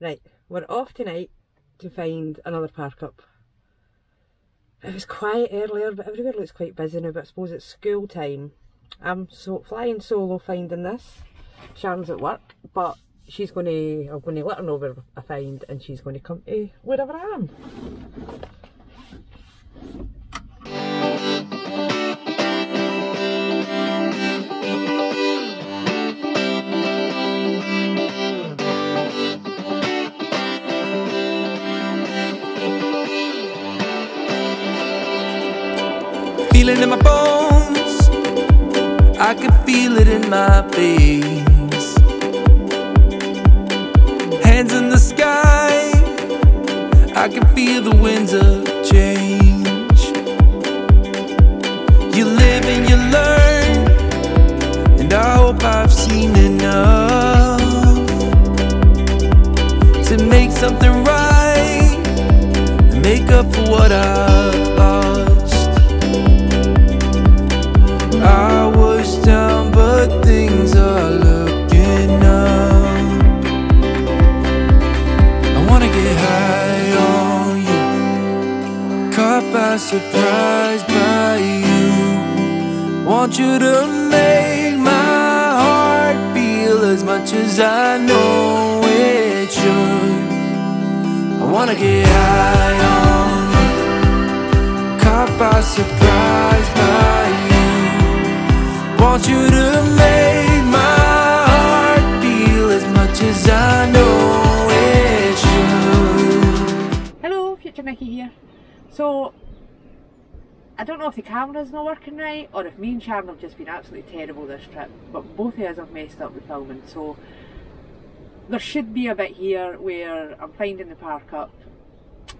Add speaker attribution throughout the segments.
Speaker 1: Right, we're off tonight to find another park up. It was quiet earlier, but everywhere looks quite busy now, but I suppose it's school time. I'm flying solo finding this. Sharon's at work, but I'm going to let her know where I find, and she's going to come to wherever I am.
Speaker 2: Feel it in my bones, I can feel it in my veins. Hands in the sky, I can feel the winds of change. You live and you learn, and I hope I've seen enough to make something right and make up for what I've lost. I was down, but things are looking up. I wanna get high on you, caught by surprise by you. Want you to make my heart feel as much as I know it should. I wanna get high on you, caught by surprise by you. Want you to make my heart feel as much as I know it should.
Speaker 1: Hello, Future Mickey here. So, I don't know if the camera's not working right, or if me and Sharon have just been absolutely terrible this trip, but both of us have messed up with filming, so there should be a bit here where I'm finding the park up.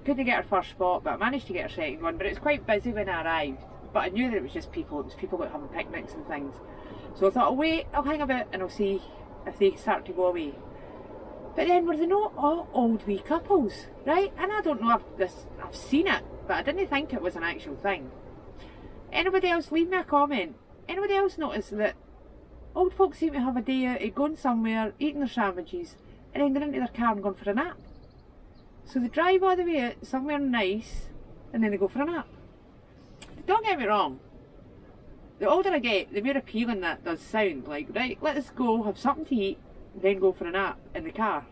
Speaker 1: Couldn't get our first spot, but I managed to get our second one, but it was quite busy when I arrived. But I knew that it was just people, it was people that having picnics and things. So I thought, I'll wait, I'll hang a bit and I'll see if they start to go away. But then were they not all old wee couples, right? And I don't know if I've seen it, but I didn't think it was an actual thing. Anybody else, leave me a comment. Anybody else notice that old folks seem to have a day out of going somewhere, eating their sandwiches, and then going into their car and going for a nap? So they drive all the way out somewhere nice, and then they go for a nap. Don't get me wrong, the older I get, the more appealing that does sound. Like, right, let us go, have something to eat, then go for a nap in the car.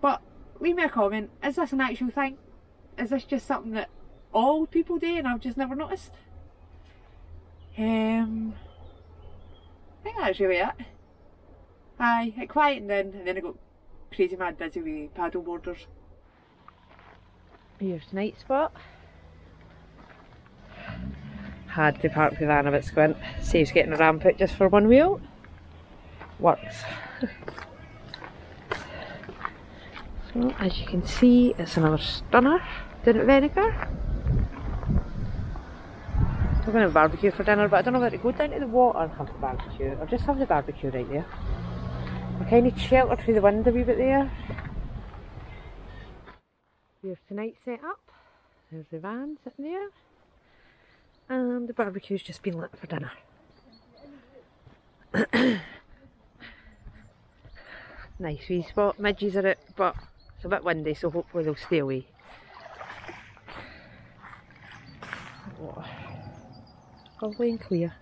Speaker 1: But leave me a comment, is this an actual thing? Is this just something that old people do and I've just never noticed? I think that's really it. Aye, it quietened then, and then I got crazy mad busy with paddle boarders. Here's the night spot. Had to park the van a bit squint. Saves getting a ramp out just for one wheel. Works. So as you can see, it's another stunner down at Vinegar. We're going to barbecue for dinner, but I don't know whether to go down to the water and have the barbecue, or just have the barbecue right there. We're kind of sheltered through the wind a wee bit there. Here's tonight's set up. There's the van sitting there. And the barbecue's just been lit for dinner. Nice wee spot. Midges are out, but it's a bit windy, so hopefully they'll stay away. Oh, lovely and clear.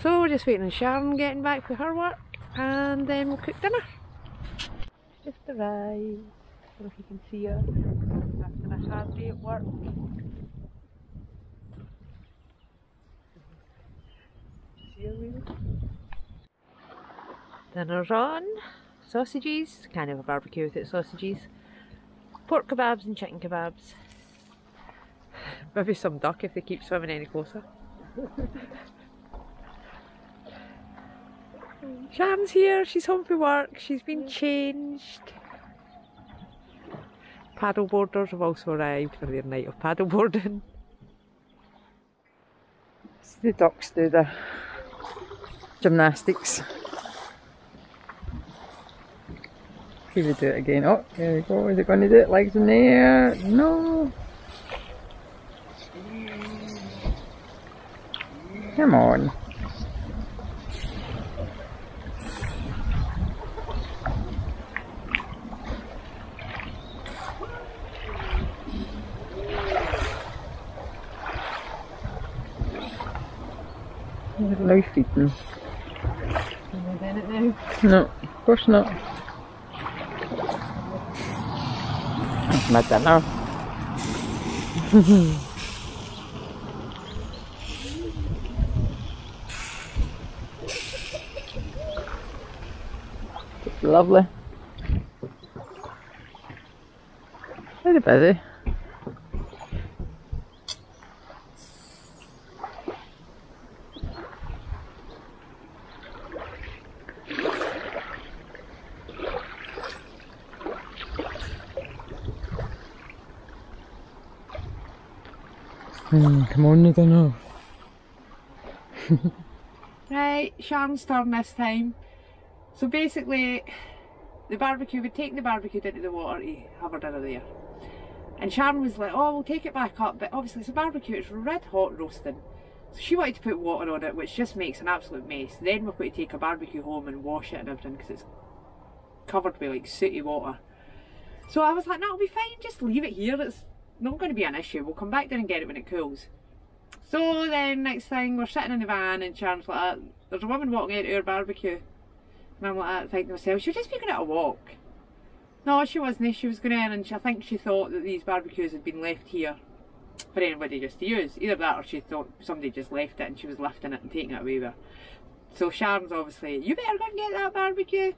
Speaker 1: So we're just waiting on Sharon getting back for her work, and then we'll cook dinner. She's just arrived. I don't know if you can see her after a hard day at work. Dinner's on. Sausages, can't have a barbecue without sausages. Pork kebabs and chicken kebabs. Maybe some duck if they keep swimming any closer. Sharon's here, she's home from work, she's been changed. Paddle boarders have also arrived for their night of paddle boarding. The ducks do the gymnastics. He would do it again. Oh, here we go. Is it going to do it? Legs in the air? No. Come on.
Speaker 3: Now feeding.
Speaker 1: Am I doing it now?
Speaker 3: No, of course not. That's my dinner. It's lovely. Very busy. Come on, you don't know.
Speaker 1: Right, Sharon's turn this time. So basically, the barbecue, we'd taken the barbecue into the water to have our dinner there. And Sharon was like, oh, we'll take it back up, but obviously it's a barbecue, it's red hot roasting. So she wanted to put water on it, which just makes an absolute mess. Then we've got to take a barbecue home and wash it and everything, because it's covered with like sooty water. So I was like, no, it'll be fine, just leave it here, it's not going to be an issue, we'll come back down and get it when it cools. So then next thing, we're sitting in the van and Sharon's like, there's a woman walking out to our barbecue. And I'm like, thinking to myself, she'll just be going out a walk. No, she wasn't, she was going in, and I think she thought that these barbecues had been left here for anybody just to use. Either that or she thought somebody just left it and she was lifting it and taking it away with her. So Sharon's obviously, you better go and get that barbecue.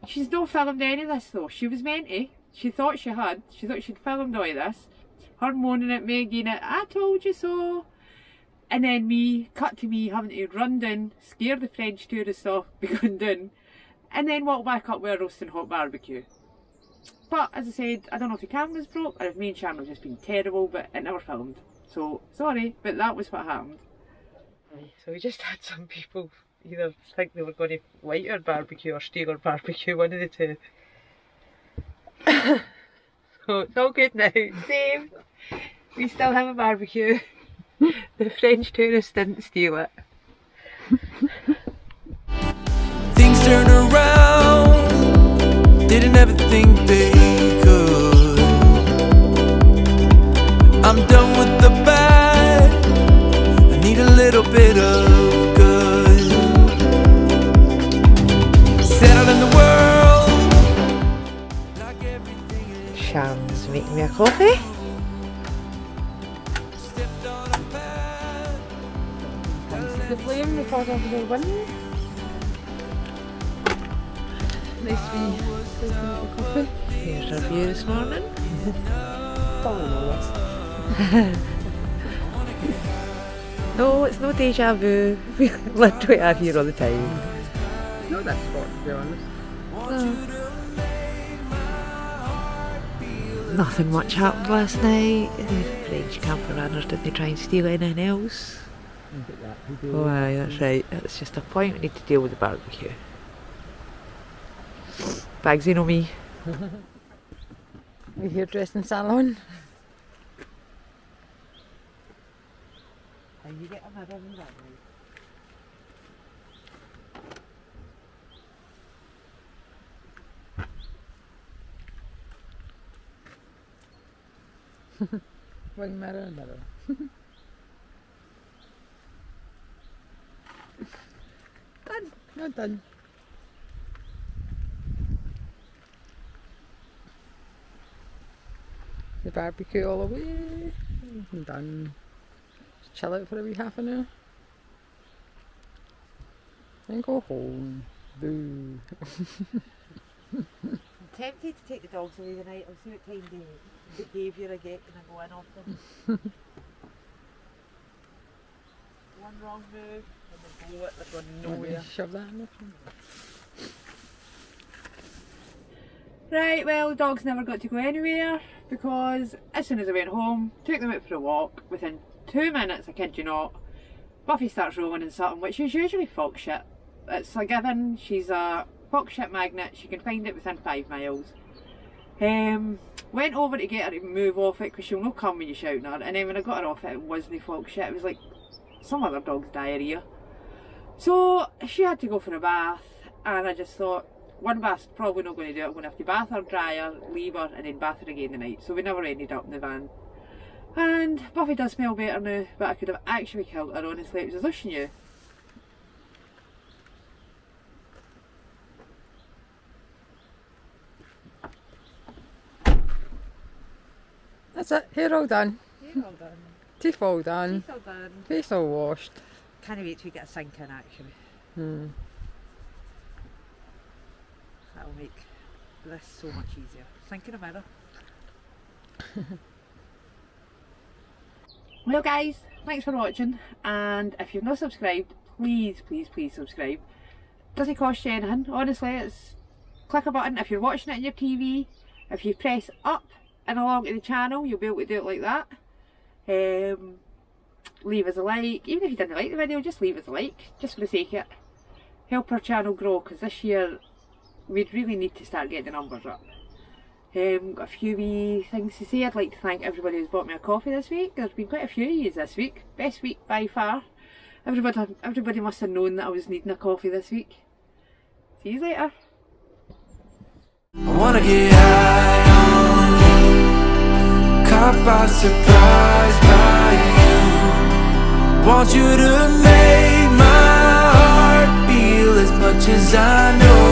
Speaker 1: She's not filmed any of this though, she was meant to. She thought she had, she thought she'd filmed all of this. Her moaning at me again, I told you so. And then me, cut to me having to run down, scare the French tourists off, be going down, and then walk back up with a roasting hot barbecue. But as I said, I don't know if the camera's broke or if me and Sharon have just been terrible, but it never filmed. So, sorry, but that was what happened. So we just had some people either think they were going to light our barbecue or steal our barbecue, one of the two. So it's all good now, saved. We still have a barbecue. The French tourists didn't steal it.
Speaker 2: Things turn around, didn't ever think they could. I'm done with the bad, I need a little bit of good. Settled in the world, like everything is.
Speaker 1: Sharon's making me a coffee. The flame because of the wind. Nice wee coffee. Here's our view this morning. No, it's no deja vu. We literally are here all the time.
Speaker 3: Not that spot, to be honest.
Speaker 1: Nothing much happened last night. The French camper runners didn't try and steal anything else. Oh aye, that's right. It's just a point, we need to deal with the barbecue. Bagsy know me.
Speaker 3: We hairdressing salon.
Speaker 1: And you get another one that
Speaker 3: way. Wing mirror, mirror. Done. Not done. The barbecue all the way. I'm done. Just chill out for a wee half an hour. Then go home. Boo.
Speaker 1: I'm tempted to take the dogs away tonight. I'll see what kind of behaviour I get when I go in off them. One wrong move and they blow it, they're going nowhere.
Speaker 3: Shove that in there.
Speaker 1: Right, well the dogs never got to go anywhere because as soon as I went home, took them out for a walk, within 2 minutes, I kid you not, Buffy starts rolling in something which is usually fox shit. It's a given, she's a fox shit magnet, she can find it within 5 miles. Went over to get her to move off it because she'll not come when you're shouting at her, and then when I got her off it, it wasn't fox shit, it was like some other dog's diarrhoea. So she had to go for a bath, and I just thought, one bath's probably not going to do it, I'm going to have to bath her, dry her, leave her, and then bath her again the night. So we never ended up in the van. And Buffy does smell better now, but I could have actually killed her, honestly, it was as though she knew.
Speaker 3: That's it. Hair all done.
Speaker 1: Hair all done.
Speaker 3: Teeth all done.
Speaker 1: Teeth all done.
Speaker 3: Face all washed.
Speaker 1: Can't wait till we get a sink in actually. That'll make this so much easier. Sink in a mirror. Well guys, thanks for watching, and if you've not subscribed, please subscribe. Doesn't cost you anything, honestly. It's click a button if you're watching it on your TV. If you press up and along to the channel, you'll be able to do it like that. Leave us a like. Even if you didn't like the video, just leave us a like, just for the sake of it. Help our channel grow, because this year we'd really need to start getting the numbers up. Got a few wee things to say. I'd like to thank everybody who's bought me a coffee this week. There's been quite a few of you this week. Best week by far. Everybody must have known that I was needing a coffee this week. See you later.
Speaker 2: I wanna get high on you, caught by surprise by you. Want you to make my heart feel as much as I know